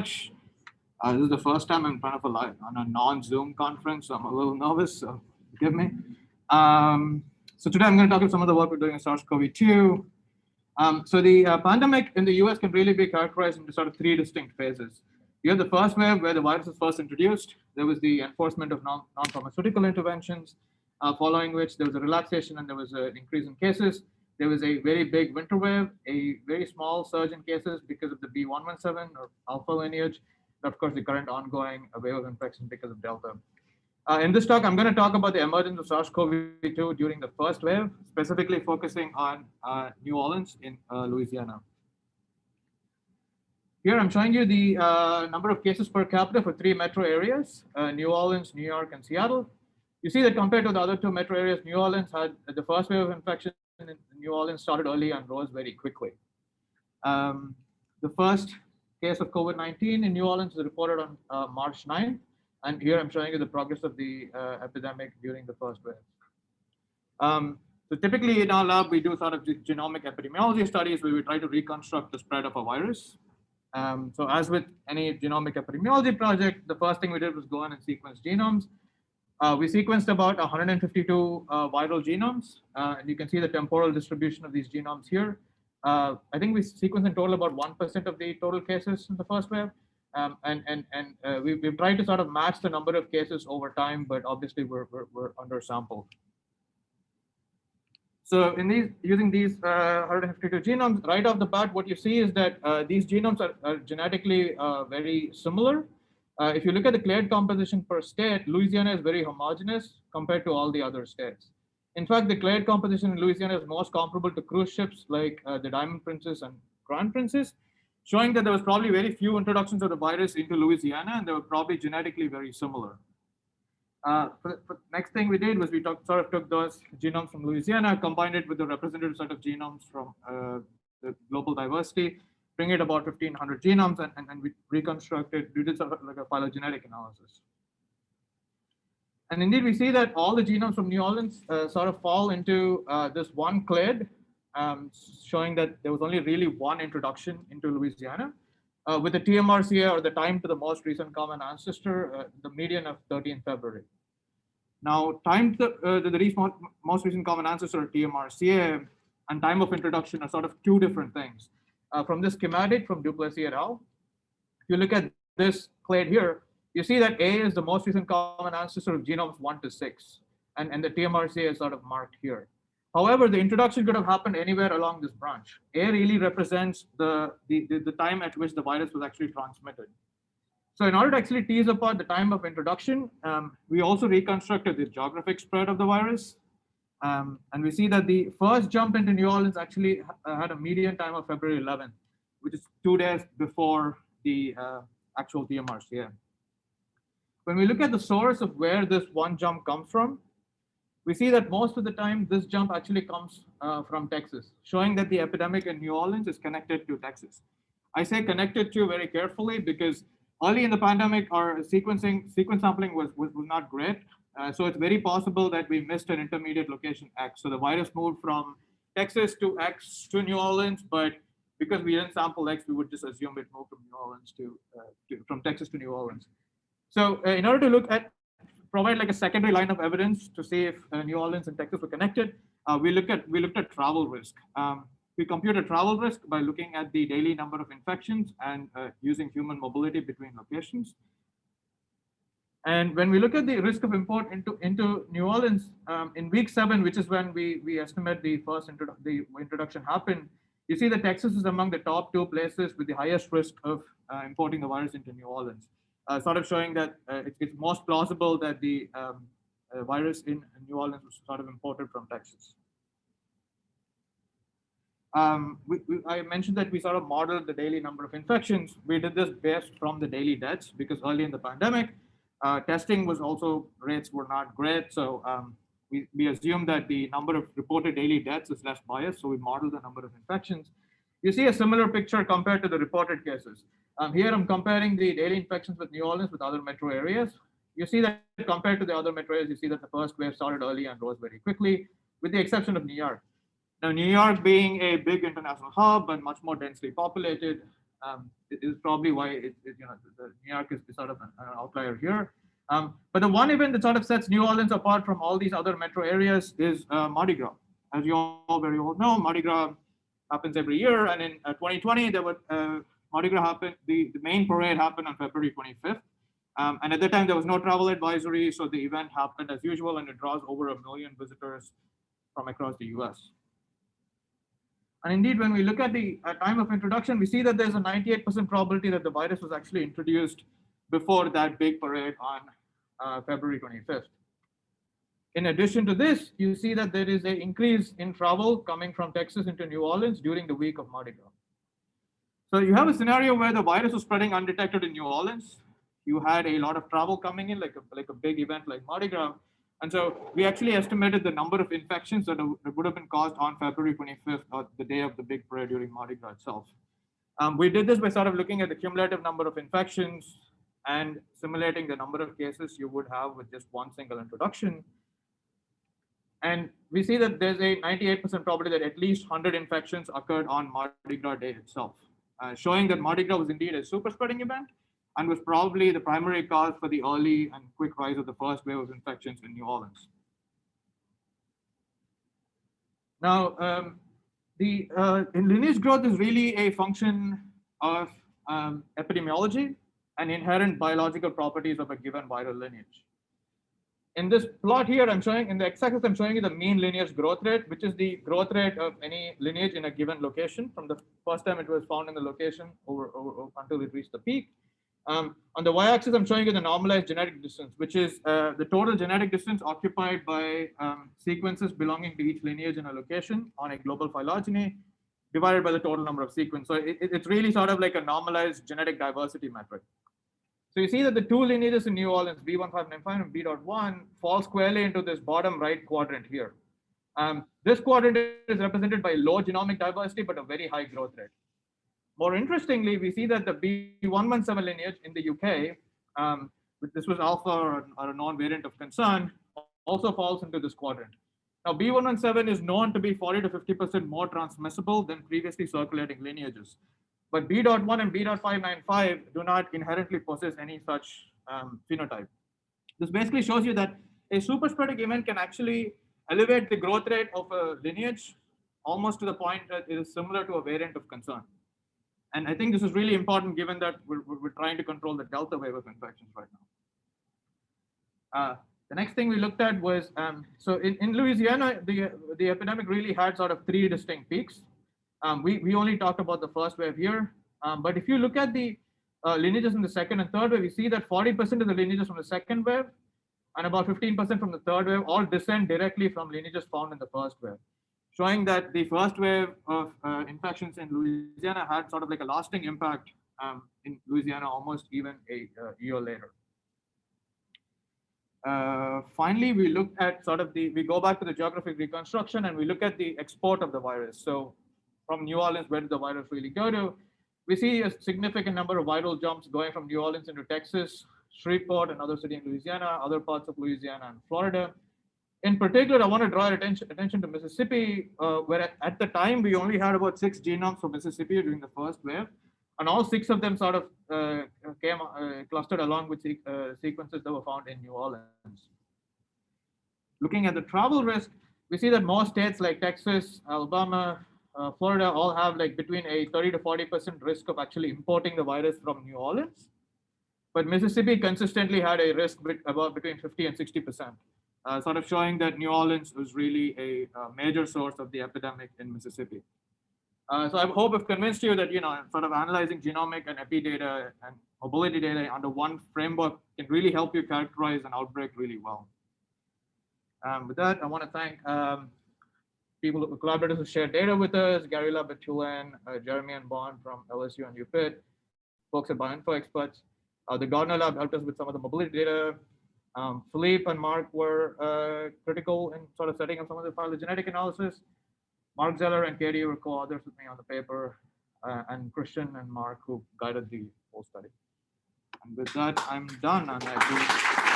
This is the first time I'm in front of on a non-Zoom conference, so I'm a little nervous, so forgive me. So today I'm going to talk about some of the work we're doing in SARS-CoV-2. So the pandemic in the US can really be characterized into sort of three distinct phases. You have the first wave where the virus was first introduced. There was the enforcement of non-pharmaceutical interventions, following which there was a relaxation and there was an increase in cases. There was a very big winter wave, a very small surge in cases because of the B117 or alpha lineage, and of course the current ongoing wave of infection because of Delta. In this talk, I'm going to talk about the emergence of SARS-CoV-2 during the first wave, specifically focusing on New Orleans in Louisiana. Here I'm showing you the number of cases per capita for three metro areas, New Orleans, New York, and Seattle. You see that compared to the other two metro areas, New Orleans had the first wave of infection in New Orleans started early and rose very quickly. The first case of COVID-19 in New Orleans was reported on March 9th. And here I'm showing you the progress of the epidemic during the first wave. So typically in our lab, we do sort of genomic epidemiology studies where we try to reconstruct the spread of a virus. So as with any genomic epidemiology project, the first thing we did was go in and sequence genomes. We sequenced about 152 viral genomes. And you can see the temporal distribution of these genomes here. I think we sequenced in total about 1% of the total cases in the first wave. We've tried to sort of match the number of cases over time, but obviously we're undersampled. So using these 152 genomes, right off the bat, what you see is that these genomes are genetically very similar. If you look at the clade composition per state, Louisiana is very homogeneous compared to all the other states. In fact, the clade composition in Louisiana is most comparable to cruise ships like the Diamond Princess and Grand Princess, showing that there was probably very few introductions of the virus into Louisiana, and they were probably genetically very similar. Next thing we did was we sort of took those genomes from Louisiana, combined it with the representative set of genomes from the global diversity, bring it about 1,500 genomes, and we reconstructed, we did sort of like a phylogenetic analysis. And indeed, we see that all the genomes from New Orleans sort of fall into this one clade, showing that there was only really one introduction into Louisiana, with the TMRCA, or the time to the most recent common ancestor, the median of 13 February. Now, time to the most recent common ancestor, TMRCA, and time of introduction are sort of two different things. From this schematic from Duplessis et al., if you look at this clade here, you see that A is the most recent common ancestor of genomes 1 to 6, and the TMRCA is sort of marked here. However, the introduction could have happened anywhere along this branch. A really represents the time at which the virus was actually transmitted. So in order to actually tease apart the time of introduction, we also reconstructed the geographic spread of the virus. And we see that the first jump into New Orleans actually had a median time of February 11th, which is 2 days before the actual TMRCA. When we look at the source of where this one jump comes from, we see that most of the time this jump actually comes from Texas, showing that the epidemic in New Orleans is connected to Texas. I say connected to very carefully because early in the pandemic, our sequence sampling was not great. So it's very possible that we missed an intermediate location X. So the virus moved from Texas to X to New Orleans, but because we didn't sample X, we would just assume it moved from New Orleans from Texas to New Orleans. So in order to provide like a secondary line of evidence to see if New Orleans and Texas were connected, we looked at travel risk. We computed travel risk by looking at the daily number of infections and using human mobility between locations. And when we look at the risk of import into New Orleans in week 7, which is when we estimate the first introduction happened, you see that Texas is among the top 2 places with the highest risk of importing the virus into New Orleans. Sort of showing that it's most plausible that the virus in New Orleans was sort of imported from Texas. I mentioned that we sort of modeled the daily number of infections. We did this based from the daily deaths because early in the pandemic, testing rates were not great. So we assumed that the number of reported daily deaths is less biased. So we modeled the number of infections. You see a similar picture compared to the reported cases. Here I'm comparing the daily infections with New Orleans with other metro areas. You see that compared to the other metro areas, you see that the first wave started early and rose very quickly, with the exception of New York. Now, New York being a big international hub and much more densely populated, is probably why the New York is sort of an outlier here. But the one event that sort of sets New Orleans apart from all these other metro areas is Mardi Gras. As you all very well know, Mardi Gras happens every year, and in 2020 there was Mardi Gras happened. The main parade happened on February 25th, and at the time there was no travel advisory, so the event happened as usual, and it draws over 1 million visitors from across the U.S. And indeed, when we look at the time of introduction, we see that there's a 98% probability that the virus was actually introduced before that big parade on February 25th. In addition to this, you see that there is an increase in travel coming from Texas into New Orleans during the week of Mardi Gras. So you have a scenario where the virus was spreading undetected in New Orleans. You had a lot of travel coming in, like a big event like Mardi Gras. And so we actually estimated the number of infections that would have been caused on February 25th, or the day of the big parade during Mardi Gras itself. We did this by sort of looking at the cumulative number of infections and simulating the number of cases you would have with just one single introduction. And we see that there's a 98% probability that at least 100 infections occurred on Mardi Gras day itself, showing that Mardi Gras was indeed a super spreading event and was probably the primary cause for the early and quick rise of the first wave of infections in New Orleans. Now, in lineage growth is really a function of epidemiology and inherent biological properties of a given viral lineage. In this plot here, I'm showing, in the x-axis, I'm showing you the mean lineage growth rate, which is the growth rate of any lineage in a given location from the first time it was found in the location until it reached the peak. On the y-axis, I'm showing you the normalized genetic distance, which is the total genetic distance occupied by sequences belonging to each lineage in a location on a global phylogeny, divided by the total number of sequences. So it's really sort of like a normalized genetic diversity metric. So you see that the two lineages in New Orleans, B1595 and B.1, fall squarely into this bottom right quadrant here. This quadrant is represented by low genomic diversity, but a very high growth rate. More interestingly, we see that the B117 lineage in the UK, this was alpha or a known variant of concern, also falls into this quadrant. Now, B117 is known to be 40 to 50% more transmissible than previously circulating lineages. But B.1 and B.595 do not inherently possess any such phenotype. This basically shows you that a super spreading event can actually elevate the growth rate of a lineage almost to the point that it is similar to a variant of concern. And I think this is really important given that we're trying to control the Delta wave of infections right now. The next thing we looked at was, so in Louisiana, the epidemic really had sort of three distinct peaks. We only talked about the first wave here, but if you look at the lineages in the second and third wave, we see that 40% of the lineages from the second wave and about 15% from the third wave all descend directly from lineages found in the first wave, showing that the first wave of infections in Louisiana had sort of like a lasting impact in Louisiana almost even a year later. Finally, we looked at sort of we go back to the geographic reconstruction and we look at the export of the virus. So from New Orleans, where did the virus really go to? We see a significant number of viral jumps going from New Orleans into Texas, Shreveport, another city in Louisiana, other parts of Louisiana and Florida. In particular, I want to draw your attention to Mississippi, where at the time we only had about 6 genomes from Mississippi during the first wave, and all 6 of them sort of came clustered along with sequences that were found in New Orleans. Looking at the travel risk, we see that most states like Texas, Alabama, Florida all have like between a 30 to 40% risk of actually importing the virus from New Orleans. But Mississippi consistently had a risk about between 50 and 60%, sort of showing that New Orleans was really a major source of the epidemic in Mississippi. So I hope I've convinced you that, sort of analyzing genomic and epi data and mobility data under one framework can really help you characterize an outbreak really well. With that, I want to thank collaborators who shared data with us, Gary Lab at Tulane, Jeremy and Bond from LSU and UPIT, folks at Bioinfo Experts. The Gardner Lab helped us with some of the mobility data. Philippe and Mark were critical in sort of setting up some of the phylogenetic analysis. Mark Zeller and Katie were co-authors with me on the paper, and Christian and Mark who guided the whole study. And with that, I'm done. And I do